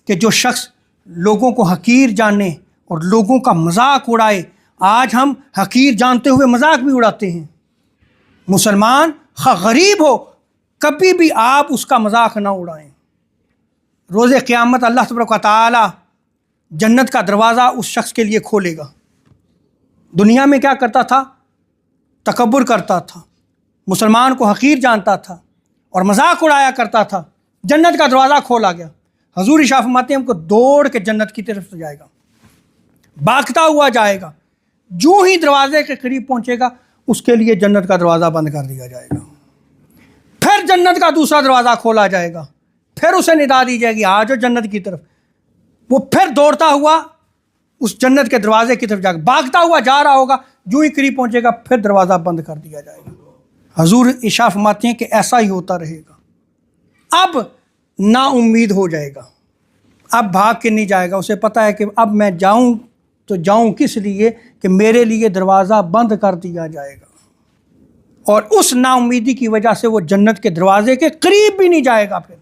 کہ جو شخص لوگوں کو حقیر جانے اور لوگوں کا مذاق اڑائے، آج ہم حقیر جانتے ہوئے مذاق بھی اڑاتے ہیں۔ مسلمان خواہ غریب ہو، کبھی بھی آپ اس کا مذاق نہ اڑائیں۔ روز قیامت اللہ تبارک و تعالی جنت کا دروازہ اس شخص کے لیے کھولے گا۔ دنیا میں کیا کرتا تھا؟ تکبر کرتا تھا، مسلمان کو حقیر جانتا تھا اور مذاق اڑایا کرتا تھا۔ جنت کا دروازہ کھولا گیا۔ حضور ارشاد فرماتے ہیں ہم کو دوڑ کے جنت کی طرف سے جائے گا، بھاگتا ہوا جائے گا۔ جو ہی دروازے کے قریب پہنچے گا اس کے لیے جنت کا دروازہ بند کر دیا جائے گا۔ پھر جنت کا دوسرا دروازہ کھولا جائے گا، پھر اسے ندا دی جائے گی آ جاؤ جنت کی طرف۔ وہ پھر دوڑتا ہوا اس جنت کے دروازے کی طرف جائے گا، بھاگتا ہوا جا رہا ہوگا، جو ہی قریب پہنچے گا پھر دروازہ بند کر دیا جائے گا۔ حضور ارشاد فرماتے ہیں کہ ایسا ہی ہوتا رہے گا۔ اب نا امید ہو جائے گا، اب بھاگ کے نہیں جائے گا۔ اسے پتہ ہے کہ اب میں جاؤں تو جاؤں کس لیے کہ میرے لیے دروازہ بند کر دیا جائے گا، اور اس نا امیدی کی وجہ سے وہ جنت کے دروازے کے قریب بھی نہیں جائے گا۔ پھر